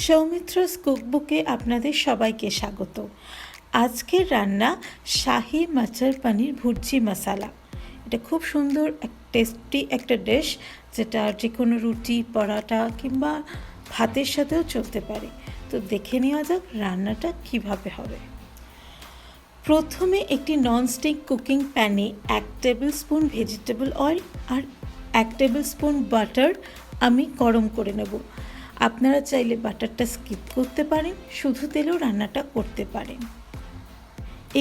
সৌমিত্রস কুকবুকে আপনাদের সবাইকে স্বাগত। আজকের রান্না শাহি মটর পনির ভুর্জি মশালা। এটা খুব সুন্দর টেস্টি একটা ডিশ, যেটা যে কোনো রুটি, পরাটা কিংবা ভাতের সাথেও চলতে পারে। তো দেখে নেওয়া যাক রান্নাটা কিভাবে হবে। প্রথমে একটি ননস্টিক কুকিং প্যানে 1 টেবিল স্পুন ভেজিটেবল অয়েল আর 1 টেবিল স্পুন বাটার আমি গরম করে নেব। আপনারা চাইলে বাটারটা স্কিপ করতে পারেন, শুধু তেলেও রান্নাটা করতে পারেন।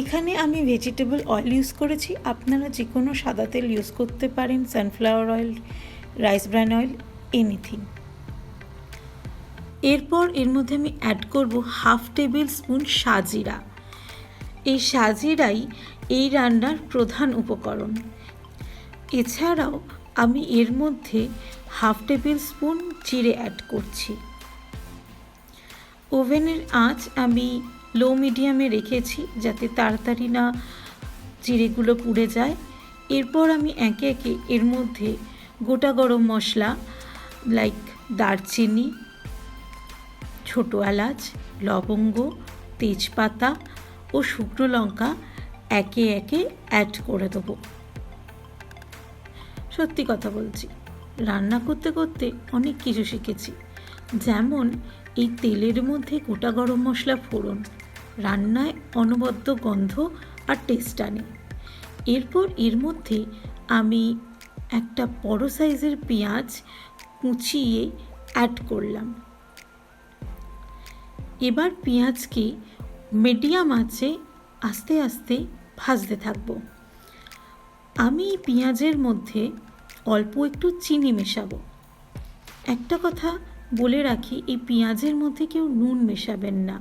এখানে আমি ভেজিটেবল অয়েল ইউজ করেছি, আপনারা যে কোনো সাদা তেল ইউজ করতে পারেন, sunflower oil, rice bran oil, anything. এরপর এর মধ্যে আমি অ্যাড করব 1/2 টেবিল স্পুন সাজিরা। এই সাজিরাই এই রান্নার প্রধান উপকরণ। এছাড়াও আমি এর মধ্যে 1/2 টেবিল স্পুন জিরে অ্যাড করছি। ওভেনের আঁচ আমি লো মিডিয়ামে রেখেছি, যাতে তাড়াতাড়ি না জিরেগুলো পুড়ে যায়। এরপর আমি একে একে এর মধ্যে গোটা গরম মশলা লাইক দারচিনি, ছোটো এলাচ, লবঙ্গ, তেজপাতা ও শুকনো লঙ্কা একে একে অ্যাড করে দেবো। সত্যি কথা বলছি, রান্না করতে করতে অনেক কিছু শিখেছি। যেমন এই তেলের মধ্যে গোটা গরম মশলা ফোড়ন রান্নায় অনবদ্য গন্ধ আর টেস্ট আনে। এরপর এর মধ্যে আমি একটা বড় সাইজের পেঁয়াজ কুচিয়ে অ্যাড করলাম। এবার পেঁয়াজকে মিডিয়াম আঁচে আস্তে আস্তে ভাজতে থাকবো। আমি এই পেঁয়াজের মধ্যে অল্প একটু চিনি মেশাবো। একটা কথা বলে রাখি, এই পেঁয়াজের মধ্যে কেউ নুন মেশাবেন না।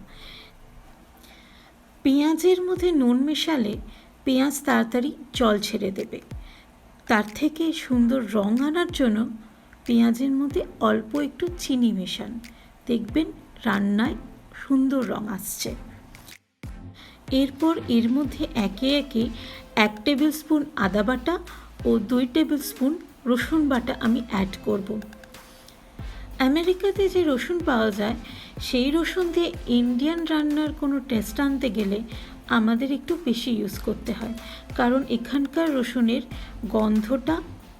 পেঁয়াজের মধ্যে নুন মেশালে পেঁয়াজ তাড়াতাড়ি জল ছেড়ে দেবে। তার থেকে সুন্দর রং আনার জন্য পেঁয়াজের মধ্যে অল্প একটু চিনি মেশান, দেখবেন রান্নায় সুন্দর রং আসছে। এরপর এর মধ্যে একে একে 1 টেবিল স্পুন আদা বাটা ও 2 টেবিল স্পুন রসুন বাটা আমি অ্যাড করব। আমেরিকাতে যে রসুন পাওয়া যায়, সেই রসুন দিয়ে ইন্ডিয়ান রান্নার কোনো টেস্ট আনতে গেলে আমাদের একটু বেশি ইউজ করতে হয়, কারণ এখানকার রসুনের গন্ধটা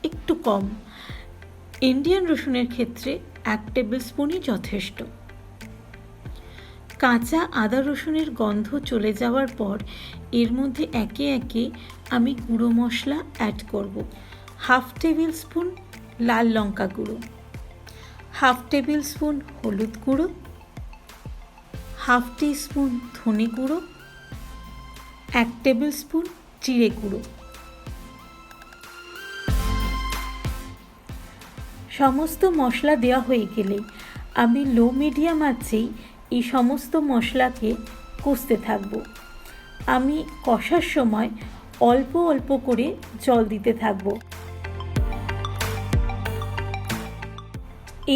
একটু কম। ইন্ডিয়ান রসুনের ক্ষেত্রে 1 টেবিল স্পুনই যথেষ্ট। কাঁচা আদা রসুনের গন্ধ চলে যাওয়ার পর এর মধ্যে একে একে আমি গুঁড়ো মশলা অ্যাড করব। 1/2 টেবিল স্পুন লাল লঙ্কা গুঁড়ো, 1/2 টেবিল স্পুন হলুদ গুঁড়ো, 1/2 টিস্পুন ধনে গুঁড়ো, 1 টেবিল স্পুন জিরে গুঁড়ো। সমস্ত মশলা দেওয়া হয়ে গেলে আমি লো মিডিয়াম আঁচেই এই সমস্ত মশলাকে কষতে থাকব। আমি কষার সময় অল্প অল্প করে জল দিতে থাকব।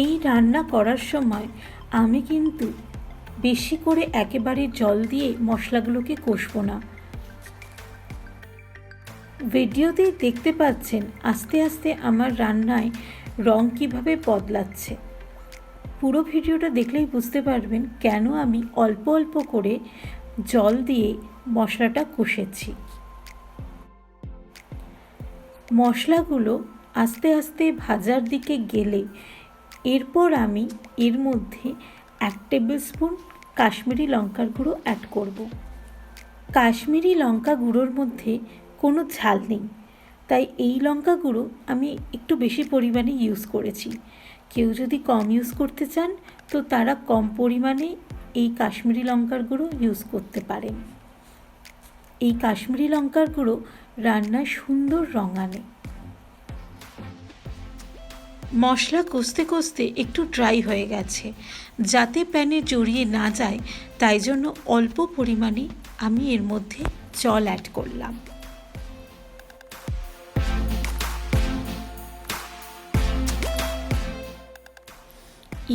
এই রান্না করার সময় আমি কিন্তু বেশি করে একেবারে জল দিয়ে মশলাগুলোকে কষবো না। ভিডিওতেই দেখতে পাচ্ছেন আস্তে আস্তে আমার রান্নায় রং কিভাবে বদলাচ্ছে। পুরো ভিডিওটা দেখলেই বুঝতে পারবেন কেন আমি অল্প অল্প করে জল দিয়ে মশলাটা কষেছি। মশলাগুলো আস্তে আস্তে ভাজার দিকে গেলে এরপর আমি এর মধ্যে 1 টেবিল স্পুন কাশ্মীরি লঙ্কার গুঁড়ো অ্যাড করব। কাশ্মীরি লঙ্কা গুঁড়োর মধ্যে কোনো ঝাল নেই, তাই এই লঙ্কা গুঁড়ো আমি একটু বেশি পরিমাণে ইউজ করেছি। কেউ যদি কম ইউজ করতে চান তো তারা কম পরিমাণে এই কাশ্মীরি লঙ্কার গুঁড়ো ইউজ করতে পারেন। এই কাশ্মীরি লঙ্কার গুঁড়ো রান্নায় সুন্দর রং আনে। মশলা কষতে কষতে একটু ড্রাই হয়ে গেছে, যাতে প্যানে জড়িয়ে না যায় তাই জন্য অল্প পরিমাণে আমি এর মধ্যে জল অ্যাড করলাম।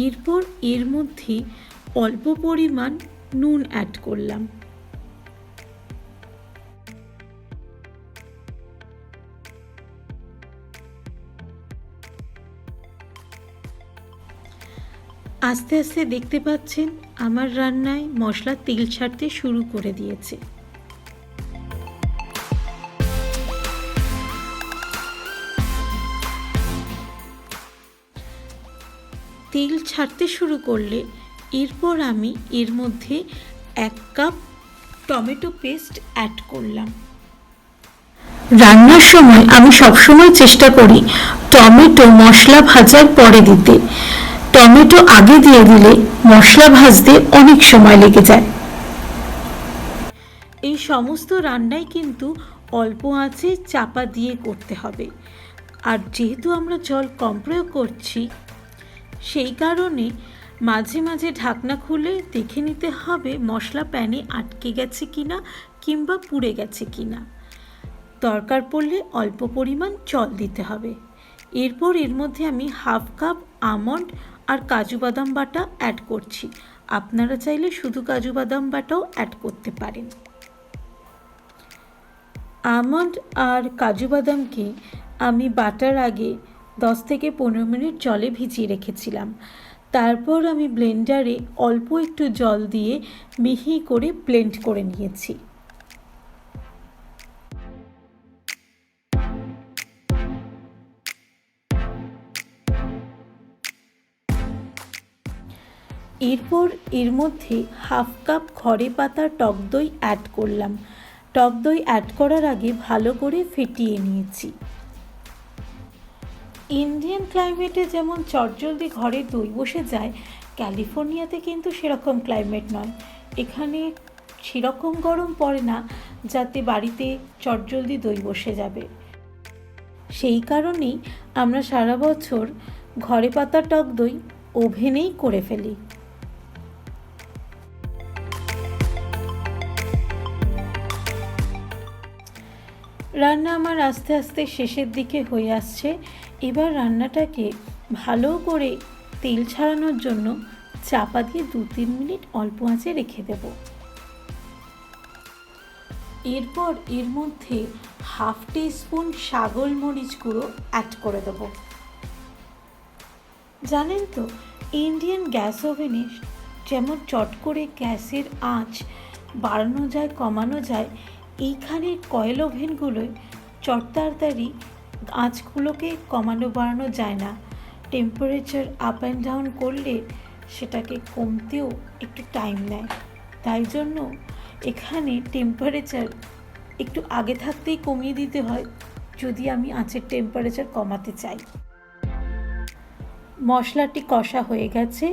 এরপর এর মধ্যে অল্প পরিমাণ নুন অ্যাড করলাম। আস্তে আস্তে দেখতে পাচ্ছেন আমার রান্নায় মশলা তেল ছাড়তে শুরু করে দিয়েছে। তেল ছাড়তে শুরু করলে এরপর আমি এর মধ্যে 1 কাপ টমেটো পেস্ট অ্যাড করলাম। রান্নার সময় আমি সবসময় চেষ্টা করি টমেটো মশলা ভাজার পরে দিতে। টমেটো আগে দিয়ে দিলে মশলা ভাজতে অনেক সময় লেগে যায়। এই সমস্ত রান্নাই কিন্তু অল্প আঁচে চাপা দিয়ে করতে হবে। আর যেহেতু আমরা জল কম প্রয়োগ করছি, সেই কারণে মাঝে মাঝে ঢাকনা খুলে দেখে নিতে হবে মশলা প্যানে আটকে গেছে কিনা কিংবা পুড়ে গেছে কিনা। দরকার পড়লে অল্প পরিমাণ জল দিতে হবে। এরপর এর মধ্যে আমি 1/2 কাপ আমন্ড আর কাজু বাদাম বাটা অ্যাড করছি। আপনারা চাইলে শুধু কাজু বাদাম বাটাও অ্যাড করতে পারেন। আমন্ড আর কাজু বাদামকে আমি বাটার আগে 10 থেকে 15 মিনিট জলে ভিজিয়ে রেখেছিলাম। তারপর আমি ব্লেন্ডারে অল্প একটু জল দিয়ে মিহি করে ব্লেন্ড করে নিয়েছি। এরপর এর মধ্যে 1/2 কাপ খড়ে পাতা টক দই অ্যাড করলাম। টক দই অ্যাড করার আগে ভালো করে ফেটিয়ে নিয়েছি। ইন্ডিয়ান ক্লাইমেটে যেমন চটজলদি ঘরে দই বসে যায়, ক্যালিফোর্নিয়াতে কিন্তু সেরকম ক্লাইমেট নয়। এখানে সেরকম গরম পড়ে না যাতে বাড়িতে চটজলদি দই বসে যাবে। সেই কারণেই আমরা সারা বছর ঘরে পাতা টক দই ওভেনেই করে ফেলি। রান্না আমার আস্তে আস্তে শেষের দিকে হয়ে আসছে। এবার রান্নাটাকে ভালো করে তেল ছাড়ানোর জন্য চাপা দিয়ে 2-3 মিনিট অল্প আঁচে রেখে দেব। এরপর এর মধ্যে 1/2 টিস্পুন সাগর মরিচ গুঁড়ো অ্যাড করে দেব। জানেন তো, ইন্ডিয়ান গ্যাস ওভেনে যেমন চট করে গ্যাসের আঁচ বাড়ানো যায় কমানো যায়, এইখানে কয়েল ওভেনগুলোয় চট তাড়াতাড়ি আঁচগুলোকে কমানো বাড়ানো যায় না। টেম্পারেচার আপ অ্যান্ড ডাউন করলে সেটাকে কমতেও একটু টাইম নেয়। তাই জন্য এখানে টেম্পারেচার একটু আগে থাকতেই কমিয়ে দিতে হয় যদি আমি আঁচের টেম্পারেচার কমাতে চাই। মশলাটি কষা হয়ে গেছে।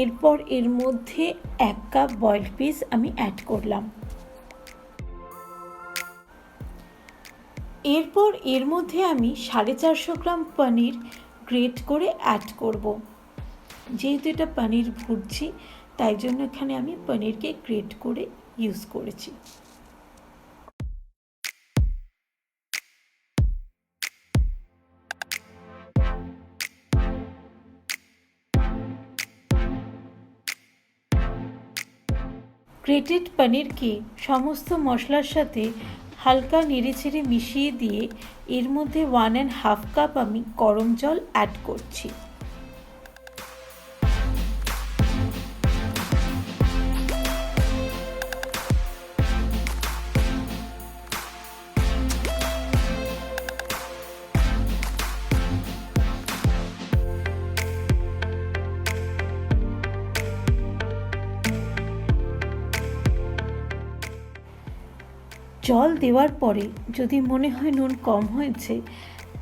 এরপর এর মধ্যে 1 কাপ বয়েলড পিস আমি অ্যাড করলাম। এরপর এর মধ্যে আমি 450 গ্রাম পনির গ্রেট করে অ্যাড করব। যেহেতু এটা পনির ভুর্জি, তাই জন্য এখানে আমি পনিরকে গ্রেট করে ইউজ করেছি। গ্রেটেড পনিরকে সমস্ত মশলার সাথে হালকা নেড়েচেড়ে মিশিয়ে দিয়ে এর মধ্যে 1.5 কাপ আমি গরম জল অ্যাড করছি। জল দেওয়ার পরে যদি মনে হয় নুন কম হয়েছে,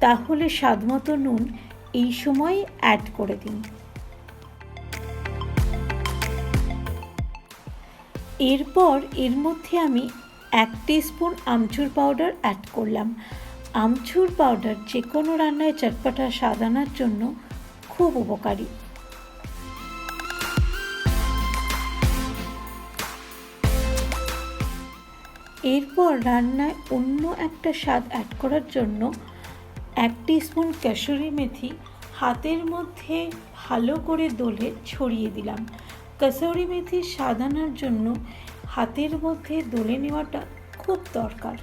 তাহলে স্বাদমতো নুন এই সময় অ্যাড করে দিন। এরপর এর মধ্যে আমি 1 টিস্পুন আমচুর পাউডার অ্যাড করলাম। আমচুর পাউডার যে কোনো রান্নায় চটপটা স্বাদ আনার জন্য খুব উপকারী। এরপর রান্নায় অন্য একটা স্বাদ অ্যাড করার জন্য 1 টিস্পুন কসুরি মেথি হাতের মধ্যে ভালো করে দলে ছড়িয়ে দিলাম। কসুরি মেথির স্বাদ আনার জন্য হাতের মধ্যে দলে নেওয়াটা খুব দরকার।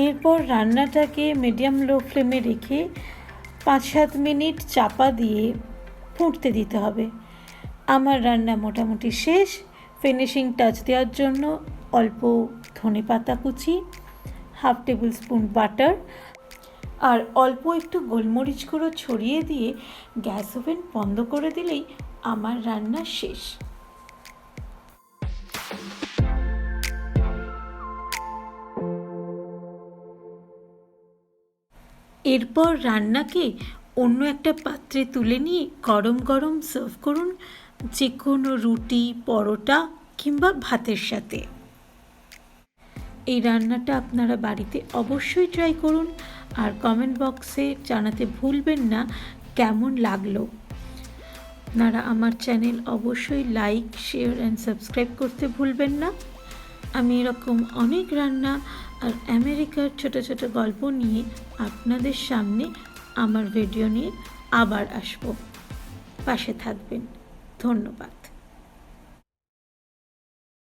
এরপর রান্নাটাকে মিডিয়াম লো ফ্লেমে রেখে 5-7 মিনিট চাপা দিয়ে ফুটতে দিতে হবে। আমার রান্না মোটামুটি শেষ। ফিনিশিং টাচ দেওয়ার জন্য অল্প ধনেপাতা কুচি, 1/2 টেবিল স্পুন বাটার আর অল্প একটু গোলমরিচ গুঁড়ো ছড়িয়ে দিয়ে গ্যাস ওভেন বন্ধ করে দিলেই আমার রান্না শেষ। এরপর রান্নাকে অন্য একটা পাত্রে তুলে নিয়ে গরম গরম সার্ভ করুন, যে কোনো রুটি, পরোটা কিংবা ভাতের সাথে। এই রান্নাটা আপনারা বাড়িতে অবশ্যই ট্রাই করুন আর কমেন্ট বক্সে জানাতে ভুলবেন না কেমন লাগলো। আপনারা আমার চ্যানেল অবশ্যই লাইক, শেয়ার অ্যান্ড সাবস্ক্রাইব করতে ভুলবেন না। আমি এরকম অনেক রান্না আর আমেরিকার ছোট ছোট গল্প নিয়ে আপনাদের সামনে আমার ভিডিও নিয়ে আবার আসবো। পাশে থাকবেন। ধন্যবাদ।